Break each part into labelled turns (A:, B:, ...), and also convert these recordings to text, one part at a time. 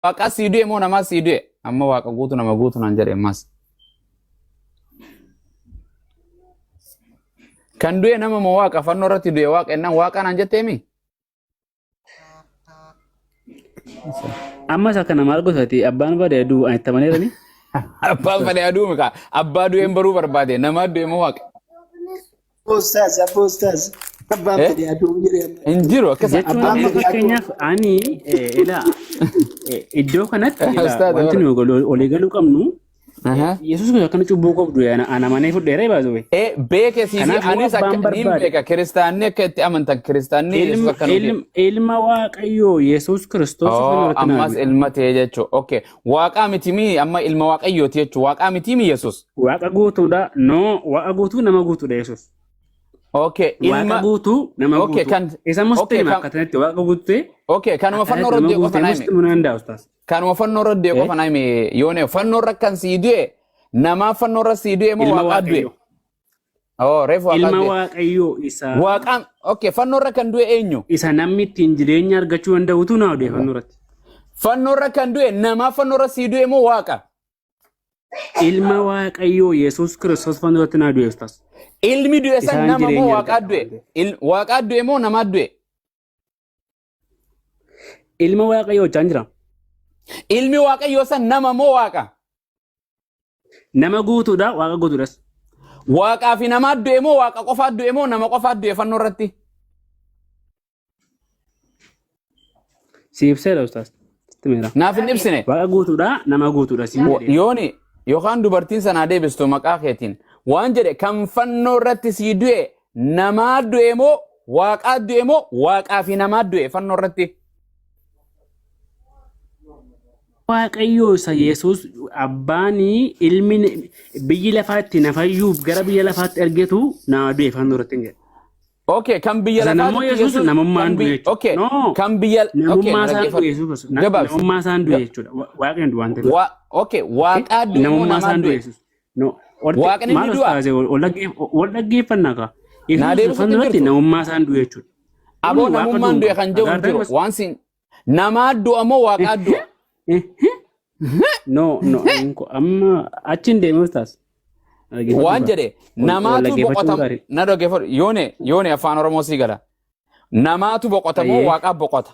A: waaqa sii du'e moo namaa sii du'e? Amma waaqa guutu nama guutu naan jedhe ammas. Kan du'e nama moo waaqa fannoo irratti du'e waaqa ennaan waaqa naan jetteemi?
B: Amma isa kana maal gosaati abbaan badee aduu itti amaneerani?
A: Abbaan badee aduu mika abbaa du'een baruu barbaade namaa du'e moo waaqa?
C: Apostaz. Abbaan badee aduu jedhee.
A: Hin jiru akkasa
B: Jechuun fakkeenyaaf ani ilaa iddoo kanatti wanti nuyi olii galuu qabnu Yesuus kun akkana cubbuu qabdu ana manee fudheera baasuu.
A: Beeke siisi anis akka niin beeka kiristaanni akka itti amantan kiristaanni Yesuus akka nuti.
B: Ilma Waaqayyoo Yesuus Kiristoos.
A: Ammas ilma ta'e jechuudha. Okay. Waaqaa mitimii amma ilma Waaqayyooti jechuudha. Waaqaa mitimii Yesuus.
B: Waaqa guutuudha. No waaqa guutuu nama guutuudha Yesuus.
A: Okay.
B: Waaqa guutuu nama guutuu. Isa musliima akka ta'etti waaqa guutuu.
A: Okay. Kanuma fannoo roddee qofa naayime. Kanuma fannoo roddee qofa naayime yoone fannoo rakkan sii du'e namaa fannoo irra sii du'e moo waaqa du'e? Oh, reefu waaqa du'e.
B: Ilma Waaqayyoo isa.
A: Waaqaan okay fannoo irra kan du'e eenyu?
B: Isa namni ittiin jireenya argachuu danda'utu naa odeeffannoo fannoo irratti.
A: Fannoo irra kan du'e namaa fannoo irra sii du'e moo waaqa?
B: Ilma Waaqayyoo Yesuus Kiristoos fannoo irratti naa du'e ustaas.
A: Ilmi du'e san nama moo waaqaa du'e? Waaqaa du'e moo namaa du'e?
B: Ilma Waaqayyoo jaan jira.
A: Ilmi Waaqayyoo san nama moo waaqa?
B: Nama guutuudha waaqa guutuudhas.
A: Waaqaa fi namaa du'e moo waaqa qofaa du'e moo nama qofaa du'e fannoo irratti?
B: Si ibseera ustaas.
A: Naaf hin ibsine.
B: Waaqa guutuudha nama guutuudha si.
A: Yooni yookaan dubartiin sanaa deebistu maqaa keetiin waan jedhe kan fannoo irratti sii du'e namaa du'e moo waaqaa du'e moo waaqaa fi namaa du'e fannoo irratti?
B: Waaqayyoo isa Yesuus abbaanii ilmi biyyi lafaatti nafayyuuf gara biyya lafaatti ergetu naa du'e fannoo irratti hin jedhe.
A: Okay, kan biyya
B: lafaatti Yesuus namummaan du'e jechuudha.
A: Okay, kan biyya
B: namummaa isaan du'e Yesuus namummaa isaan du'e jechuudha. Waaqni du'e waan ta'eef.
A: Okay, waaqaa du'e
B: namummaa isaan du'e Yesuus. No.
A: Waaqni ni du'a.
B: Wal dhaggeeffannaa ka. Yesuus fannoo irratti namummaa isaan du'e jechuudha.
A: Aboo namummaan du'e kan jedhu jiru waan sin namaa du'a moo waaqaa du'a?
B: No, amma achiin deemee ustaas.
A: Waan jedhe namaatu boqotamu na dhaggeeffatu yoone afaan Oromoo sii gala. Namaatu boqotamoo waaqaa boqota.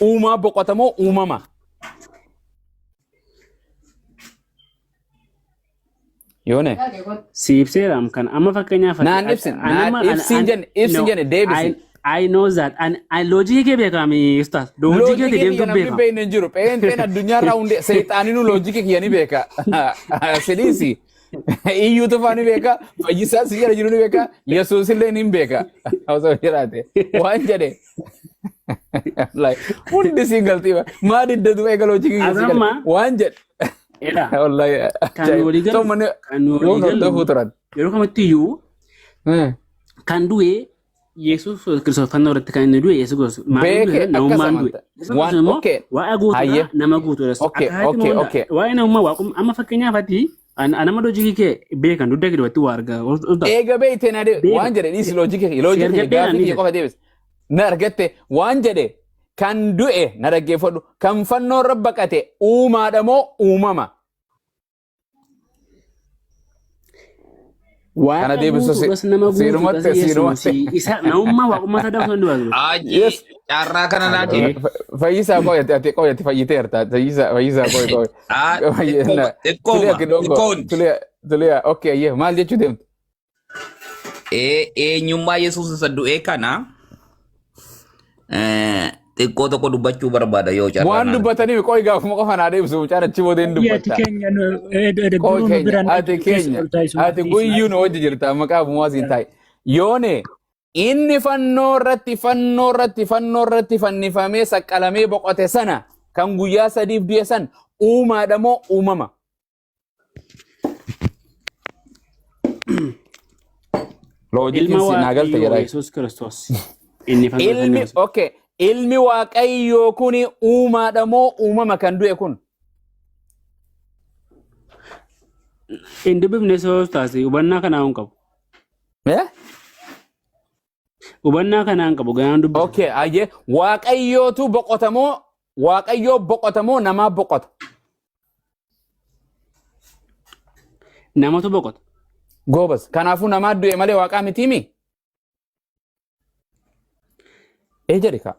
A: Uumaa boqotamoo uumama. Yoone.
B: Si ibseeraam kan amma fakkeenyaaf.
A: Naan ibsin jenne deebisi.
B: I know that and I logic ke beka mi ustaz logic ke dem to beka
A: be ne jiro pen adunya raunde seytaani nu logic ke yani beka sedisi iyu to fani beka fayisa sijara jiru ni beka yesus le nim beka awso jirate wan jade like undi single tiba ma didda du ega logic ke wan jade
B: eda
A: wallahi
B: kan woligal
A: to man
B: kan woligal
A: do futuran
B: yero kamati yu kan duwe Yesus Kristus fannoo irratti kan inni du'e Yesus maaliif namummaan du'e waa guutuudha nama guutuudha waa'ee namummaa waaqum amma fakkeenyaaf ati nama loojikii kee beekan dugda gidduutti waa argaa
A: eega beeyte na waan jedhe dhiisi loojikii gaafii qofa deebis na argatte waan jedhe kan du'e na dhaggeeffadhu kan fannoo irra baqate uumaadha moo uumama?
B: Kana deebisu siirumatti isa namummaa waaqummaa sadaa kan du'atu.
D: Yes, carraa kana laati.
A: Fayyisaa qoyate fayyiteerta. Fayyisaa qoy. Tuliyaa okay yee maal jechuu deemtu?
D: Eenyummaa Yesuus isa du'e kana xiqqoo tokko dubbachuu barbaada yoo carraa.
A: Waan dubbatanii qoy gaafuma qofa naa deebisu mucaan achi boodeen dubbata. Ati guyyuu na wajji jirta maqaa bu'uumaa siin taa'e. Yoone inni fannoo irratti fannifamee saqqalamee boqote sana kan guyyaa sadiif du'e san uumaadha moo uumama? Loojikiin si naa galte jedha.
B: Yesuus Kiristoos.
A: Ilmi okay. Ilmi Waaqayyoo kuni uumaadha moo uumama kan du'e kun?
B: Indi bifne soos taasise hubannaa kanaa hin qabu. Hubannaa kanaa hin qabu ganaan dubbisa.
A: Okay, ayyee Waaqayyootu boqota moo Waaqayyoo boqota moo namaa boqota?
B: Namatu boqota.
A: Goobas. Kanaafuu namaa du'e malee waaqaa mitiimi? Jedhi kaa.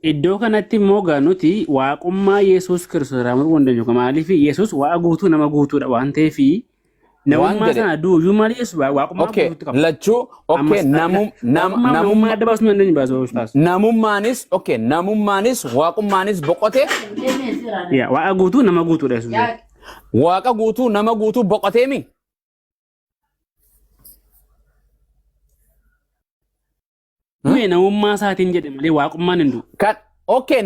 B: Iddoo kanatti immoo gaa nuti waaqummaa Yesuus Kiristoos raamuu dandeenyu. Maaliif Yesuus waaqa guutuu nama guutuudha waan ta'eef namummaa sana du'uu malee Yesuus waaqummaa guutuutti qaba.
A: Lachuu
B: namummaa adda baasuu dandeenyu baasuu
A: namummaanis waaqummaanis boqotee
B: waaqa guutuu nama guutuudha Yesuus.
A: Waaqa guutuu nama guutuu boqoteemi.
B: Namummaa isaatiin jedhe malee waaqummaan hin du'u.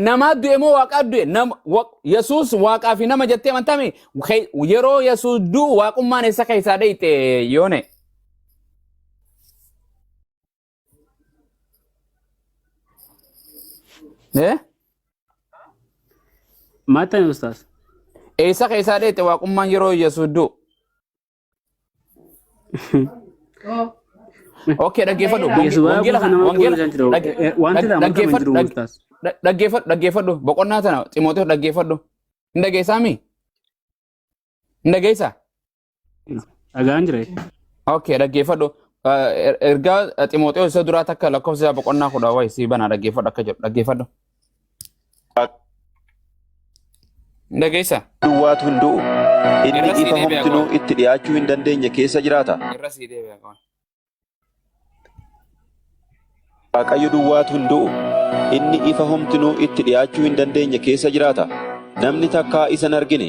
A: Namaa du'e moo waaqaa du'e? Yesuus waaqaa fi nama jettee amantami? Yeroo Yesuus du'u waaqummaan eessa keessaa dheeyite yoone?
B: Maattaan ustaas.
A: Eessa keessaa dheeyite waaqummaan yeroo Yesuus du'u? Okay, dhaggeeffadhu. Dhaggeeffadhu. Boqonnaa tana Ximooteef dhaggeeffadhu. Hin dhageessaami? Hin dhageessaa?
B: Dhagaan jira.
A: Okay, dhaggeeffadhu. Ergaa Ximooteef isa duraa takka lakkoofsa boqonnaa 10 wayi sii banaa dhaggeeffadhu akka jedhu dhaggeeffadhu. Hin dhageessaa?
E: Duwwaatu hin du'u. Inni ifa homtinuu itti dhiyaachuu hin dandeenye keessa jiraata.
A: Irra sii deebi'a.
E: Waaqayyo duwwaatu hin du'u. Inni ifa homtinuu itti dhiyaachuu hin dandeenye keessa jiraata. Namni takkaa isa hin argine,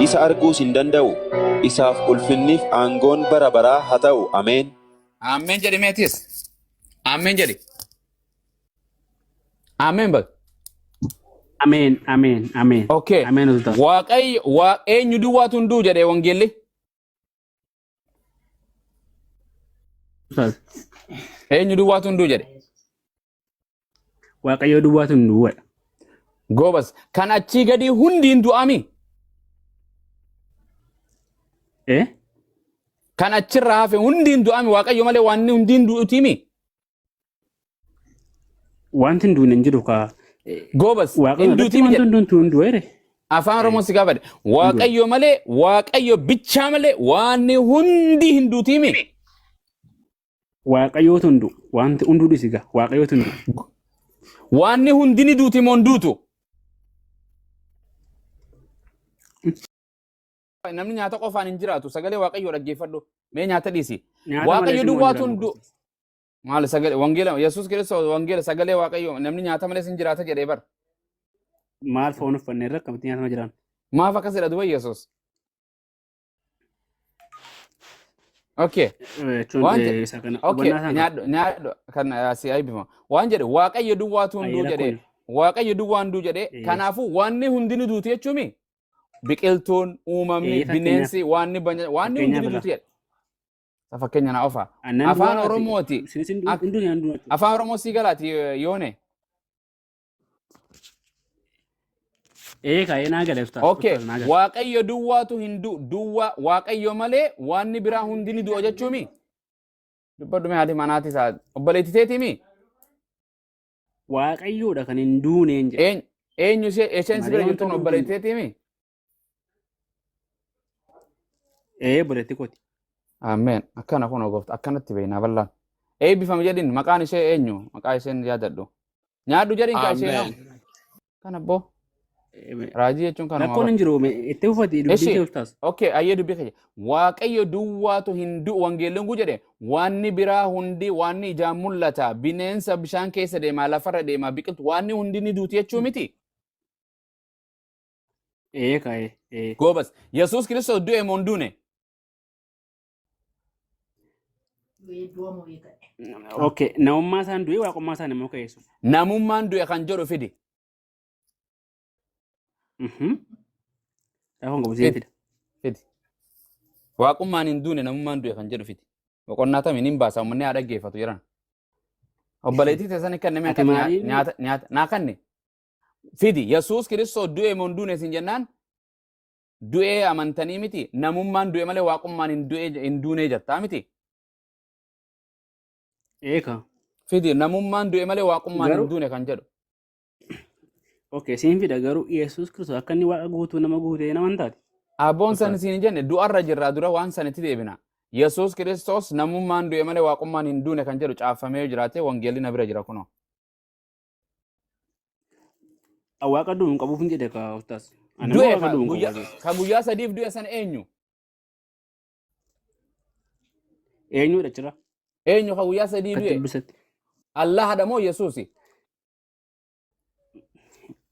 E: isa arguus hin danda'u. Isaaf ulfinniif aangoon bara baraa haa ta'u. Ameen.
A: Ameen jedhi meetis. Ameen jedhi. Ameen bal.
B: Ameen, ameen, ameen.
A: Okay.
B: Ameen ustaas.
A: Waaqayyo eenyu duwwaatu hin du'u jedhee wangeelli.
B: Ustaas.
A: Eenyu duwwaatu hin du'u jedhe.
B: Waaqayyo duwwaatu hin du'uudha.
A: Goobas. Kan achii gadi hundi hin du'ami. Kan achirraa hafe hundi hin du'ami. Waaqayyo malee waan hundi hin du'utimi.
B: Wanti hin du'u hin jiru kaa.
A: Goobas. Hin du'utimi jedhe.
B: Wanti hin du'u
A: Afaan Oromoo si gaafadhe. Waaqayyo malee Waaqayyo bichaa malee waan hundi hin du'utimi.
B: Waaqayyootu hin du'u. Wanti hunduu dhisiga. Waaqayyootu hin du'u.
A: Waan hundi ni duuti moo hin duutu? Namni nyaata qofaan hin jiraatu. Sagalee Waaqayyoo dhaggeeffadhu. Mee nyaata dhiisi. Waaqayyo duwwaatu hin du'u. Maal sagalee wangeela Yesuus Kiristoos wangeela sagalee Waaqayyoo namni nyaata malees hin jiraata jedhee bar.
B: Maal foon uffannee irra akkamitti nyaatama jiraan?
A: Maaf akkasidha duba Yesuus? Okay. Nyaadhu kan asii aybifama. Waan jedhe Waaqayyo duwwaatu hin du'u jedhee. Waaqayyo duwwaa hin du'u jedhee. Kanaafuu waan hundi ni duuti jechuumi. Biqiltuun, uumamni, bineensi, waan hundi ni duuti jedhe. Fakkeenya na ofa. Afaan Oromooti. Afaan Oromoo sii galaati yoone.
B: Kaayinaa galee ustaas.
A: Okay. Waaqayyo duwwaatu hin du'u. Duwwaa Waaqayyo malee waan biraa hundi ni du'a jechuumi. Dubbadhu mee haati manaati isaa obboleettiteetimi.
B: Waaqayyoodha kan hin duuneen jedhe.
A: Eenyu isheen si bira jirtuun obboleettiteetimi.
B: Obboleetti kooti.
A: Ameen. Akkana kun goofta akkanatti beeknaa bal'aan. Eebbifame jedhin maqaan ishee eenyu? Maqaa isheen yaadadhu. Nyaadhu jedhin kaa ishee. Kana boo. Raajii jechuun kanuma.
B: Rakkoon hin jiru itti uffati dubbii kee ustaas.
A: Okay, ayyee dubbii kee. Waaqayyo duwwaatu hin du'u wangeelleen kun jedhe waanni biraa hundi waanni ijaan mul'ata bineensa bishaan keessa deema lafarra deema biqiltu waanni hundi ni duuti jechuu miti.
B: Kaa'ee.
A: Goobas. Yesuus Kiristoos du'e moo hin duune?
B: Okay, namummaa isaan du'e waaqummaa isaan immoo ka'eessu.
A: Namummaan du'e kan jedhu fidi. Fidi. Waaqummaan hin duune namummaan du'e kan jedhu fidi. Boqonnaa tamiin hin baasa uummanni haa dhaggeeffatu jiran. Obboleettii teessanii kan namni akka nyaata naa kanne. Fidi Yesuus Kiristoos du'e moo hin duune isin jennaan du'ee amantanii miti namummaan du'e malee waaqummaan hin duune jettaa miti. Fidi namummaan du'e malee waaqummaan hin duune kan jedhu.
B: Okay, siin fida garuu Yesuus Kiristoos akka inni waaqa guutuu nama guutee nama hin taate.
A: Abboon san isin jenne du'arra jirraa dura waan sanitti deebina. Yesuus Kiristoos namummaan du'e malee waaqummaan hin duune kan jedhu caafamee jiraate wangeelli na bira jira kunoo.
B: Waaqa du'u hin qabuuf hin jedhe ka ustaas.
A: Du'e ka guyyaa sadiif du'e san eenyu?
B: Eenyudha jira?
A: Eenyu ka guyyaa sadii du'e? Allah hadhamoo Yesuusi?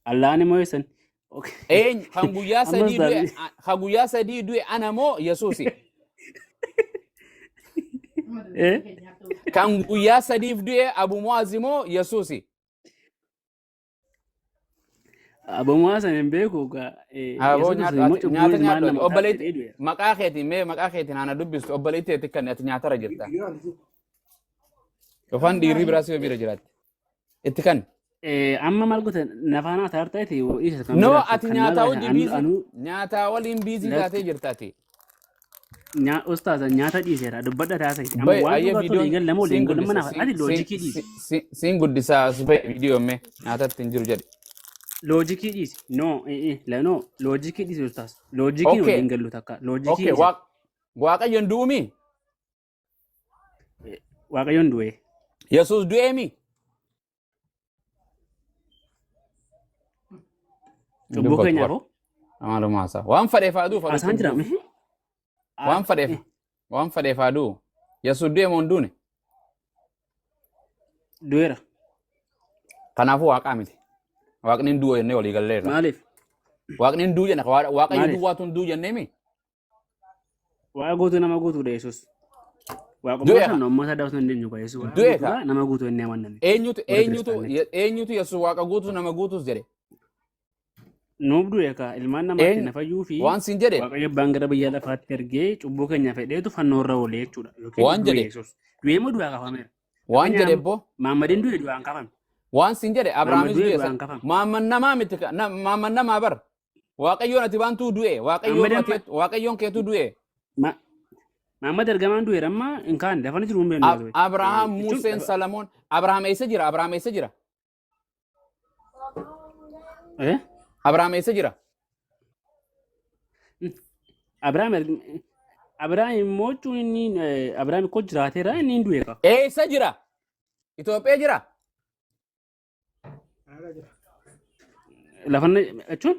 B: Allah ni moo yesan?
A: Eenyu kan guyyaa sadii du'e ka guyyaa sadii du'e ana moo Yesuusi? Kan guyyaa sadiif du'e Abu Mu'aaz moo Yesuusi?
B: Abu Mu'aaz hin beeku ga.
A: Aboo nyaata nyaata obboleetti maqaa keetiin mee maqaa keetiin ana dubbistu obboleetti itti kan ati nyaatarra jirta. Yookaan dhiirri biraas yoo bira jiraatti. Itti kan.
B: Amma maal goota nafaanaa taartaati isa kan.
A: No ati nyaataa wajjin biizii nyaataa waliin biizii taatee jirtaati.
B: Ustaaza nyaata dhiiseera dubbadha taasise. Amma waan tokko eegal lama waliin godhan mana ati loojikii dhiise.
A: Siin guddisaa asbee viidiyoo mee nyaatatti hin jiru jedhe.
B: Loojikii dhiise. No loojikii dhiise ustaas. Loojikii waliin gallu takka. Loojikii.
A: Waaqayyoon du'umi.
B: Waaqayyoon du'e.
A: Yesuus du'eemi.
B: Cubbuu keenyaafoo.
A: Amaalumaasa. Waan fadheef aduu fadhu.
B: Asaan jira mee?
A: Waan fadheef aduu. Yesuus du'e moo hin duune?
B: Du'eera.
A: Kanaafuu waaqaa miti. Waaqni hin du'u jennee walii galleerra.
B: Maaliif?
A: Waaqni hin du'u jenna waaqayyo duwwaatu hin du'u jennee mi?
B: Waaqa guutuu nama guutuudha Yesuus. Waaqummaa sana uummata daawwatu hin dandeenyu Yesuus. Du'e nama guutuu inni amaname.
A: Eenyutu Yesuus waaqa guutuu nama guutuus jedhe?
B: Nuuf du'e ka ilmaan namaatti na fayyuu fi
A: waan siin jedhe
B: waaqayyo abbaan gara biyya lafaatti ergee cubbuu keenya fedheetu fannoo irra oolee jechuudha.
A: Waan jedhe
B: du'ee moo du'aa kafameera?
A: Waan jedhe ebbo
B: Maammadin du'e du'aan kafame.
A: Waan siin jedhe Abrahaamis du'e san maamman namaa miti maamman namaa bar waaqayyoon ati baantuu du'e waaqayyoon keetu du'e.
B: Maamad ergamaan du'eera amma hin kaane lafani jiru hin beeknu.
A: Abrahaam Museen Salamoon Abrahaam eessa jira? Abrahaam eessa jira? Abrahaam eessa jira?
B: Abrahaam immoo jechuun inni Abrahaam ko jiraateera inni hin du'e ka.
A: Eessa jira? Itoophiyaa jira?
B: Lafanna jechuun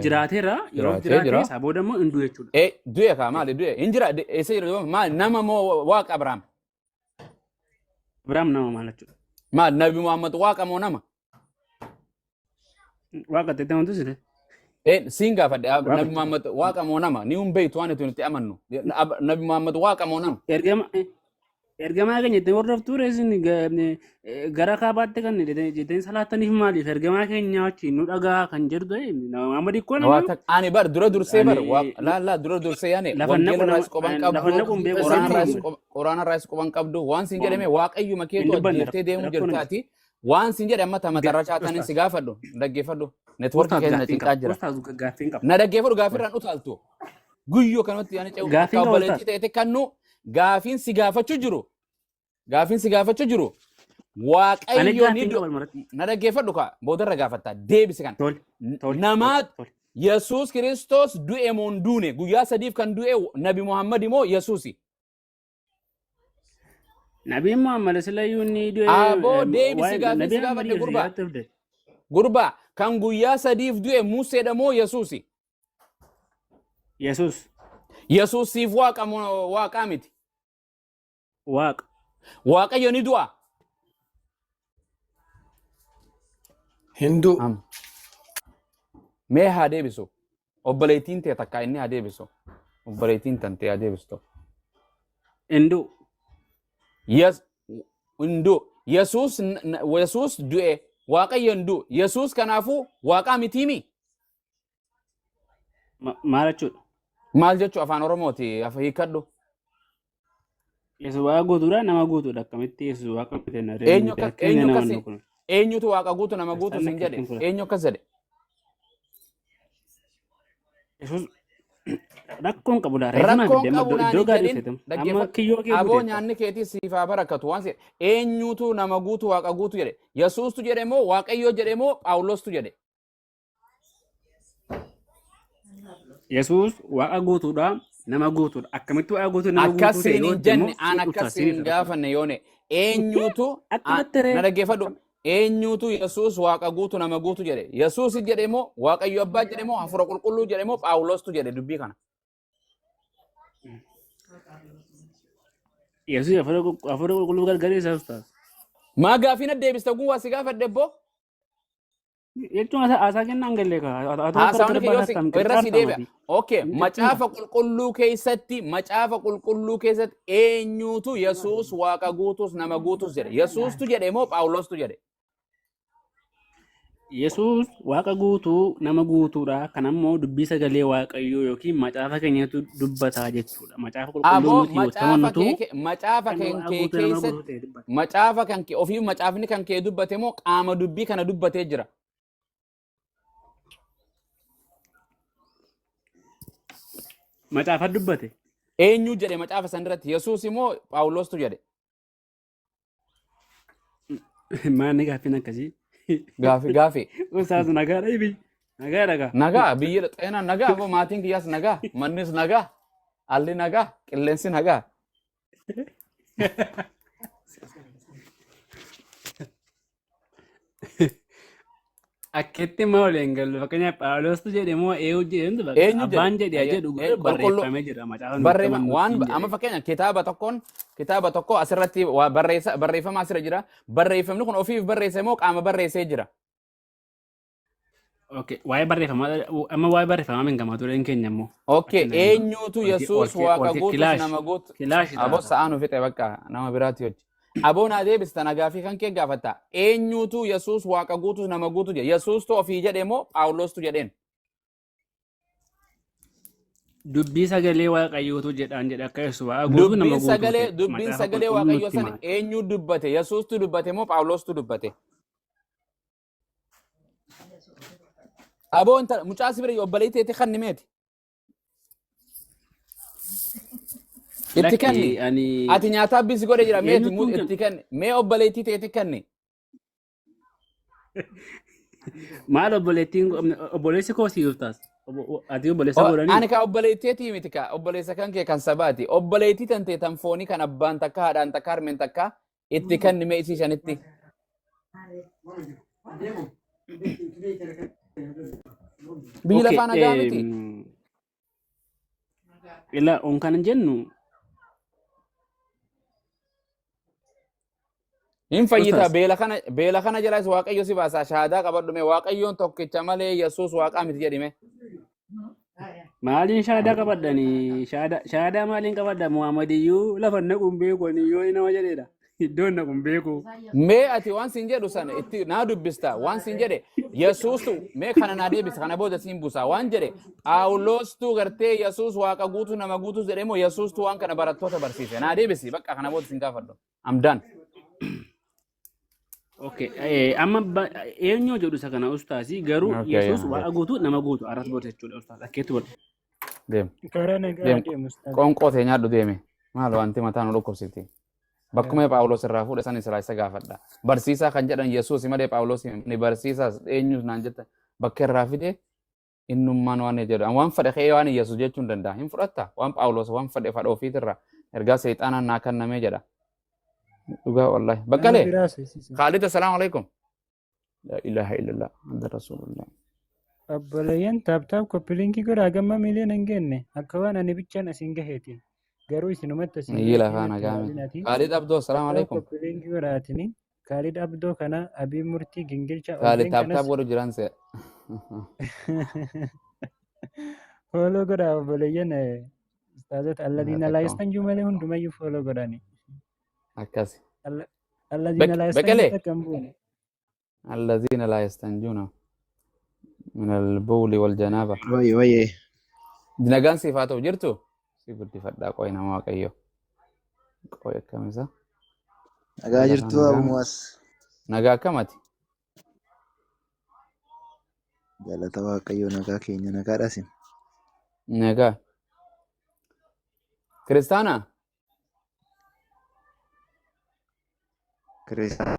B: jiraateera yeroo jiraatee isaa booda immoo hin du'e jechuudha.
A: Du'e ka maali du'e? Hin jira eessa jira? Maali nama moo waaqa Abrahaam?
B: Abrahaam nama maal jechuudha?
A: Maali Nabi Muhammad waaqa moo nama?
B: Waaqa teessee wanti sire.
A: Siin gaafadhe Nabi Muhammad waaqa moo nama? Ni hin beektu waan itti amannu. Nabi Muhammad waaqa moo nama?
B: Ergamaa keenya ittiin hordoftuu reesin gara kaabaatti kan jetteen salaattaniif maaliif ergamaa keenya wajjin nu dhagaa kan jedhu ta'e nama dhikkoo nama.
A: Ani bar dura dursee bar laallaa dura dursee yaane wangeela irraas qoban qabdu quraana irraas qoban qabdu waan siin jedhame waaqayyuma keetu ajjeeftee deemuu jirtaati. Waan siin jedhe amma matarra chaataniin si gaafadhu dhaggeeffadhu networkii keenya cinqaa jira. Na dhaggeeffadhu gaafirraan utaaltu guyyoo kanatti yaani ce'u akka obboleettii ta'e kannu gaafiin si gaafachuu jiru. Gaafiin si gaafachuu jiru. Waaqayyo ni na dhaggeeffadhu ka boodarra gaafatta deebisi kan. Namaa Yesuus Kiristoos du'e moo hin duune guyyaa sadiif kan du'e Nabi Muhammad moo Yesuusi?
B: Nabi Muhammad sallallahu alaihi wasallam
A: Aboo deebisi gaafii gaafadhe gurbaa. Gurbaa kan guyyaa sadiif du'e Museedha moo Yesuusi?
B: Yesuus.
A: Yesuusiif waaqa miti.
B: Waaqa.
A: Waaqayyo ni du'a.
C: Hindu.
A: Mee haa deebisu. Obboleettiin tee takka inni haa deebisu. Obboleettiin tantee haa deebistu.
B: Hindu.
A: Hindu. Yesuus du'e waaqayyo hin du'u. Yesuus kanaafuu waaqa mitiimi.
B: Maal jechuudha?
A: Maal jechuun afaan Oromooti afa hiikadhu.
B: Yesuus waaqa guutuudha nama guutuudha akkamitti Yesuus waaqa miteena.
A: Eenyutu waaqa guutu nama guutu sin jedhe eenyu akkas jedhe.
B: Rakkoon qabudha.
A: Rakkoon qabu naan
B: Iddoo gaarii
A: jedhin
B: uffatama. Amma kiyyoo kee
A: aboo
B: guuteetta.
A: nyaanni keetii siif haa barakatu waan jedhe eenyuutu nama guutu waaqa guutu jedhe Yesuustu jedhe moo Waaqayyoo jedhe moo Phaawulostu jedhe.
B: Yesuus waaqa guutuudha nama guutuudha. Akkamitti waaqa guutuu nama guutuu ta'e
A: Akkasiin
B: yoo
A: hin jenne
B: immoo
A: aan akkasiin hin gaafanne yoone eenyuutu na dhaggeeffadhu eenyuutu Yesuus waaqa guutu nama guutu jedhe Yesuus jedhe moo Waaqayyo abbaa jedhe moo hafuura qulqulluu jedhe moo Phaawulostu jedhe dubbii kana.
B: Yesuus hafuura qulqulluu gargaaree isaa ustaas.
A: Maa gaafii na deebista gun waa si gaafadhe boo.
B: Jechuun haasaa kennaan galee kaa.
A: Haasawni kiyyoo irra si deebi'a. Okay, macaafa qulqulluu keessatti eenyuutu Yesuus waaqa guutus nama guutus jedhe Yesuustu jedhe moo Phaawulostu jedhe.
B: Yesuus waaqa guutuu nama guutuudha. Kan ammoo dubbii sagalee waaqayyoo yookiin macaafa keenyatu dubbataa jechuudha. Macaafa qulqulluu nuti yoo tamannutu
A: macaafa kan kee ofii macaafni kan kee dubbate moo qaama dubbii kana dubbatee jira.
B: Macaafa dubbate.
A: Eenyu jedhe macaafa san irratti Yesuus moo Phaawulostu jedhe.
B: Maanni gaaffiin akkasii.
A: Gaafi.
B: Ustaas nagaadha ibi. Nagaadha.
A: Nagaa biyya xeenaa nagaa moo maatiin kiyyaas nagaa mannis nagaa alli nagaa qilleensi nagaa.
B: Akkeetti maal hin galu fakkeenyaaf Phaawulostu jedhe moo eenyu jedhe abbaan jedhe jedhu barreeffamee jira
A: barreeffama waan amma fakkeenya kitaaba tokko asirratti barreeffama asirra jira barreeffamni kun ofiif barreesse moo qaama barreessee jira.
B: Okay, waa'ee barreeffama amma waa'ee barreeffama min gamaa tureen keenya immoo.
A: Okay, eenyuutu Yesuus waaqa guutus nama guutu. Aboo sa'aan ofiite bakka nama biraatti hojii. Aboon adeebista nagaa fi kan kee gaafata eenyuutu Yesuus waaqa guutus nama guutu jedhe Yesuustu ofii jedhe moo Phaawulostu jedheen.
B: Dubbii sagalee waaqayyootu jedhaan jedhe akka Yesuus waaqa guutuu nama guutu.
A: Dubbiin sagalee waaqayyoo san eenyu dubbate Yesuustu dubbate moo Phaawulostu dubbate. Aboon mucaa sibira obboleettii kan nimeeti. Itti kanni ati nyaataa bisi godhe jira meeti itti kanni mee obboleettii ta'e itti kanni.
B: Maal obboleessi koo siif taas ati obboleessa godhanii.
A: Ani ka obboleettii miti ka obboleessa kan kee kan sabaati obboleettii tan ta'e tan foonii kan abbaan takka haadhaan takka harmeen takka itti kanni mee isii shanitti. Biyya lafaa nagaa miti.
B: Ila on kan jennu.
A: In fayyita beela kana jalaas waaqayyo si baasa shahaadaa qabadhume waaqayyoon tokkicha malee Yesuus waaqaa miti jedhime.
B: Maaliin shahaadaa qabadhanii shahaadaa maaliin qabadha Muhammadiyyuu lafa naquun beekoni yoo nama jedhedha iddoon naquun beeku.
A: Mee ati waan sin jedhu sana itti naa dubbista waan sin jedhe Yesuustu mee kana naa deebisa kana booda sin buusa waan jedhe Phaawulostu gartee Yesuus waaqa guutuu nama guutuu jedhe moo Yesuustu waan kana barattoota barsiise naa deebisi bakka kana booda sin gaafadhu. I'm done.
B: Okay, amma eenyu jedhu isa kana ustaasi garuu Yesuus waaqa guutuu nama guutuu arras booda jechuudha ustaas akkeetti wal.
A: Deem. Qoonqoo ta'e nyaadhu deeme maal wanti mataa nu dhukkubsiti. Bakkuma Phaawulos irraa fuudhe san isa gaafadha. Barsiisaa kan jedhan Yesuus malee Phaawulos ni barsiisaas eenyus naan jetta bakka irraa fide innummaan waan jedhu waan fedhe kee waan Yesuus jechuun danda'a hin fudhatta waan Phaawulos waan fedhe fadha ofiitirra ergaa seexaanaan naa kennamee jedha. Dhugaa wallahi. Bakkale. Khalid assalamu alaikum. La ilaha illallah. Muhammad rasulullah.
F: Abbolayyan taaptaap koppiliinkii godhaa gamma miliyoona hin genne akka waan ani bichaan asiin gaheetiin garuu isinumatti asiin
A: Niyyi lafaa nagaame. Khalid Abdoo assalamu alaikum.
F: Koppiliinkii godhaatini Khalid Abdoo kana abii murtii gingilcha
A: Khalid taaptaap godhu jiran se.
F: Fooloo godhaa abbolayyan ustaazota alladhiina laayistanjuu malee hundumayyuu fooloo godhani.
A: Akkasi.
F: الذين لا يستنجون
A: الذين لا يستنجون من البول والجنابة.
C: وي
A: Nagaan sifaatu jirtu si guddifadhaa qoy nama waaqayyo. Qoy akkamisa?
C: nagaa jirtu abumas.
A: Nagaa akkamati?
C: Galata waaqayyo nagaa keenya nagaadhasin.
A: Nega. Kristana.
C: Kiristaana.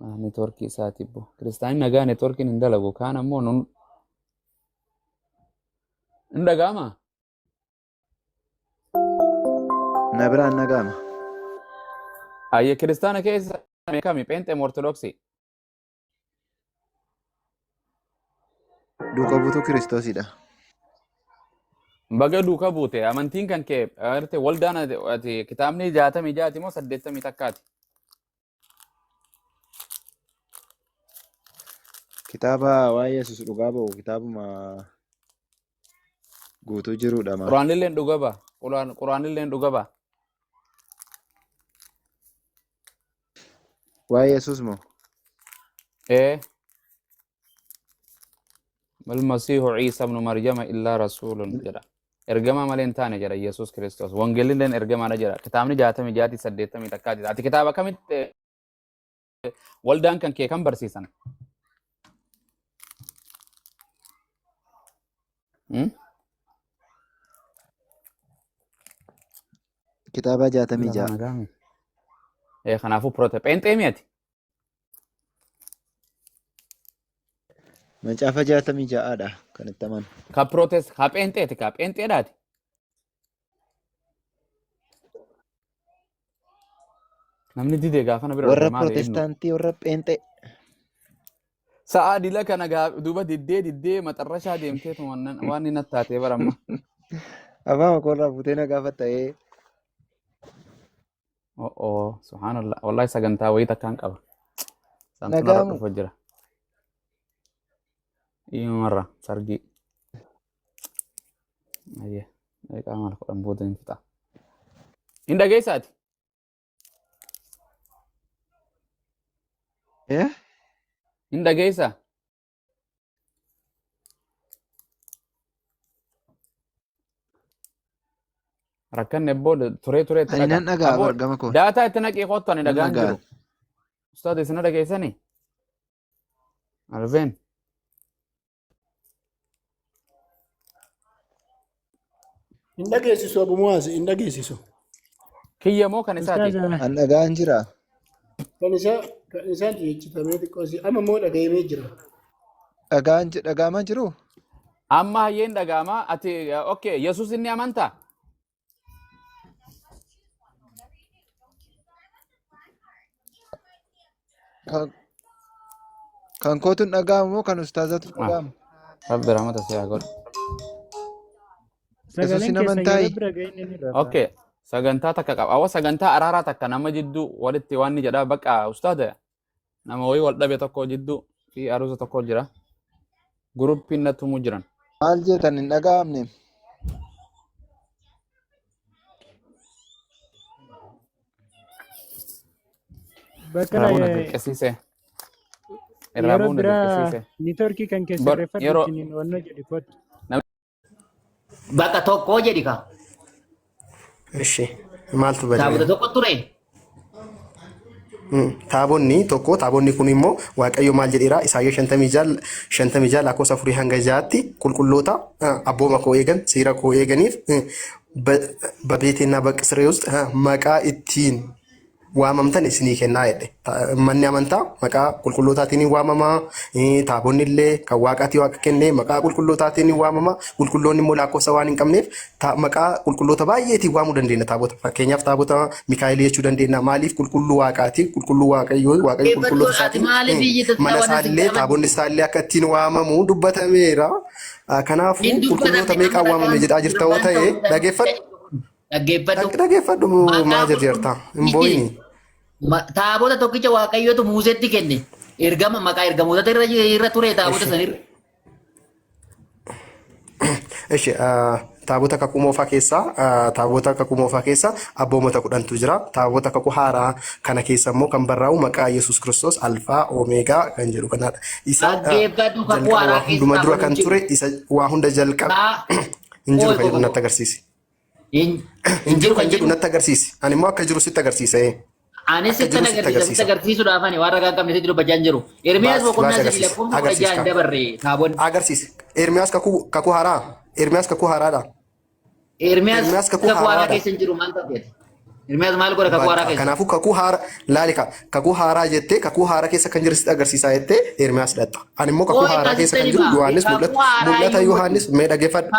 A: Network isaati bo. Kristaan nagaa networkiin hin dalagu kaan ammoo nun hin dhaga'ama.
C: Na biraan nagama.
A: Ayye kiristaana keessa kami Pheenxee Ortodoksii.
C: Duuka buutuu Kiristoosidha.
A: Baga duuka buute amantiin kan kee agarte waldaan ati kitaabni 66 moo 80 takkaati.
C: Kitaaba waa'ee Yesuus dhugaa ba'u kitaabuma guutuu jirudha maal.
A: Quraanilleen dhuga ba'a. Quraanilleen dhuga ba'a.
C: Waa'ee Yesuus moo?
A: المسيح عيسى ابن مريم إلا رسول جرا إرجما مالين تاني جرا يسوع كريستوس وانجيلين لين إرجما أنا جرا كتابني جاته من جاتي سديته من تكادي أتي كتابة كم والدان كان كي كم برسيسان
C: Kitaaba 66.
A: خنافو بروتة بنت إيميتي
C: Macaafa 66dha kan itti amanu.
A: كبروتس كبنتي كبنتي داتي namni didee gaafa na bira
C: Warra
A: dhufe maali eenyu?
C: Pirotestaantii warra Pheenxee.
A: Sa'a dila kana duuba diddee maxarrashaa deemteetu waan inni taatee baramma.
C: Afaan makoorraa fuutee na gaafa ta'ee.
A: Subhaanallah wallahi sagantaa wayii takkaan qaba. Santuun irra
C: Nagaamu.
A: dhufa jira. Iyumarra sargii. Ayyee eegaa maal godhan booda hin fixa. Hin dhageessaati? Hin dhageessaa? Rakkanne booda turee itti
C: Ani nan dhagaa
A: Aboo,
C: argama koo.
A: daataa itti naqee kottu ani dhagaan
C: dhagaa.
A: jiru. Ustaad isin dhageessanii? Alveen.
G: Hin dhageessisu Abumuwaas hin dhageessisu.
A: Kiyya moo kan isaati?
C: An dhagaan jira.
G: Kan isaan dhiyeessitamee xiqqoosi amma immoo dhaga'amee jira.
C: Dhagaamaa jiru?
A: Amma hayyeen dhagaamaa ati okay Yesuus inni amantaa?
C: Kan kootuun dhagaamu moo kan ustaazatu dhagaamu?
A: Rabbi rahmata siyaa godhu.
C: Yesuusin amantaa?
A: Okay. Sagantaa takka qaba. Awwa sagantaa araaraa takka nama jidduu walitti waan ni jedhaa bakka ustaada nama wayii wal dhabe tokko jidduu fi aruusa tokko jira. Guruppiin natti himuu jiran.
C: Maal jeetan hin dhagaamne?
A: Raabuna dirqisiise.
F: Yeroo
A: Raabuna
F: biraa
A: dirqisiise.
F: niitoorkii kan keessa
A: Yeroo-
F: reeffadhu wanna jedhi kottu.
H: Bakka tokkoo jedhi ka.
I: Ishi maaltu
H: Taabota
I: badee?
H: tokko ture.
I: Taabonni tokko taabonni kun immoo Waaqayyo maal jedheera Isaayyaa 56 lakkoofsa 4 hanga 6tti qulqulloota abbooma koo eegan seera koo eeganiif በቤቴና በቅስሬ ውስጥ መቃ ittiin waamamtan isinii kennaa jedhe. Manni amantaa maqaa qulqullootaatiin waamama. Taabonni illee kan waaqaatii waaqa kennee maqaa qulqullootaatiin waamama. Qulqulloonni immoo lakkoofsa waan hin qabneef maqaa qulqulloota baay'eetiin waamuu dandeenya taabota. Fakkeenyaaf taabota Mikaa'el jechuu dandeenya. Maaliif qulqulluu waaqaatii qulqulluu waaqayyo qulqulloota isaatiin mana isaallee taabonni isaallee akka ittiin waamamu dubbatameera. Kanaafuu qulqulloota meeqaan waamame jedhaa jirta yoo ta'e dhageeffadhu. Dhageeffadhu maa jirta hin boo'ini.
H: Taabota tokkicha Waaqayyootu Museetti kenne. Ergama maqaa ergamoota irra ture taabota sanirra.
I: Ishi taabota kakuu moofaa keessaa abboomota 10tu jira. Taabota kakuu haaraa kana keessa immoo kan barraa'u maqaa Yesuus Kiristoos Alfaa Omeegaa kan jedhu kanadha. Isa
H: Dhaggeeffadhu kakuu haaraa
I: hunduma dura kan ture isa waa hunda jalqaba hin jiru kan jedhu natti agarsiisi. Hin jiru kan jedhu natti agarsiisi. Ani immoo akka jiru sitti agarsiisa.
H: Anis sitti agarsiisuudhaaf ani waan ragaa qabne sitti dubbachaa hin jiru. Ermiyaas boqonnaa sadii lakkoofsa 16 dabarre taabonni.
I: Agarsiisi. Ermiyaas kakuu haaraa. Ermiyaas kakuu haaraadha.
H: Ermiyaas kakuu haaraa keessa hin jiru maal ta'eeti? Ermiyaas maal godha kakuu haaraa keessa?
I: Kanaafuu kakuu haaraa laalika kakuu haaraa jettee kakuu haaraa keessa kan jirsitti agarsiisaa jettee Ermiyaas dhatta. Ani immoo kakuu haaraa keessa kan jiru Yohaannis mul'ata Yohaannis mee dhaggeeffadhu.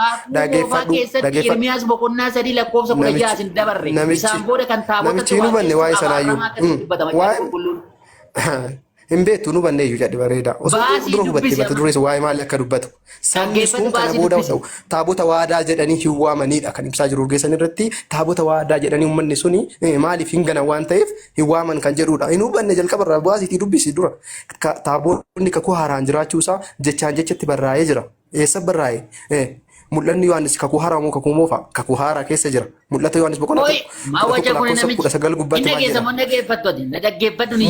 H: Ermiyaas boqonnaa 3 lakkoofsa 16 hin dabarre. Isaan booda kan taabota
I: namichi hin hubanne waa'ee sanaayyuu. Hin beektu nu bannee iyyuu jedhe bareeda. Osoo dura hubattee bata durees waa'ee maalii akka dubbatu. Sabni sun kana booda taabota waadaa jedhanii hin waamanidha kan ibsaa jiru Urgeessan irratti taabota waadaa jedhanii uummanni suni maaliif hin ganan waan ta'eef hin waaman kan jedhudha. Hin hubanne jalqaba irraa baasiitii dubbisi dura. Taabonni kakuu haaraan jiraachuusaa jechaan jechatti barraa'ee jira. Eessa barraa'ee? Mul'anni Yohaannis kakuu haaraa moo kakuu moofaa? Kakuu haaraa keessa jira. Mul'ata Yohaannis boqonnaa tokko 19 gubbaatti maal jedha?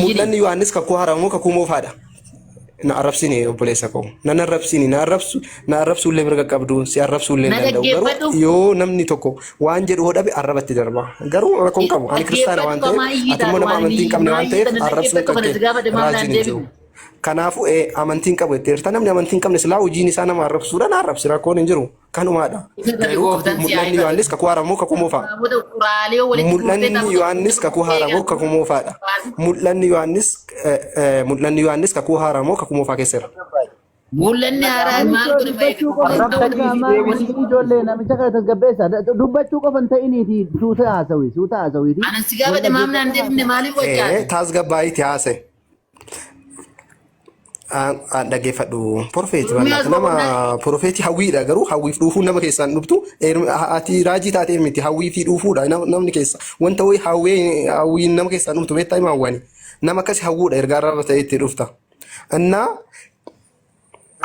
I: Mul'anni Yohaannis kakuu haaraa moo kakuu moofaadha? Na arrabsini obboleessa koo. Na arrabsini na arrabsuu illee mirga qabdu si arrabsuu illee danda'u. Garuu yoo namni tokko waan jedhu hodhabe arrabatti darba. Garuu rakkoon qabu. Ani kiristaana waan ta'eef ati immoo nama amantii hin qabne waan ta'eef arrabsuun kan ta'e raajiin hin jiru. Kanaafuu amantiin qabu jetteerta namni amantiin qabne silaa hojiin isaa nama arrabsuudhaan arrabsi rakkoon hin jiru kanumaadha. Mul'anni Yohaannis kakuu haaraa moo kakuu moofaa? Mul'anni Yohaannis kakuu haaraa moo kakuu moofaadha? Mul'anni Yohaannis kakuu haaraa moo kakuu moofaa keessa jira?
H: Mul'anni haaraa maal
J: ijoollee namicha kana tasgabbeessa dubbachuu qofan ta'iniiti suuta haasawiiti.
H: Anan si gaafate maamnaan deebine maaliif wajjaa?
I: Tasgabbaayiiti haase. Dhaggeeffadhu profeetii bal'aati nama profeetii hawwiidha garuu hawwiif dhuufuu nama keessaan dhuftu ati raajii taatee miti hawwiifi dhuufuudha namni keessa wanta wayii hawwiin nama keessaan dhuftu beektaa himaa hawwani nama akkasi hawwuudha ergaarraa ta'e itti dhufta. Innaa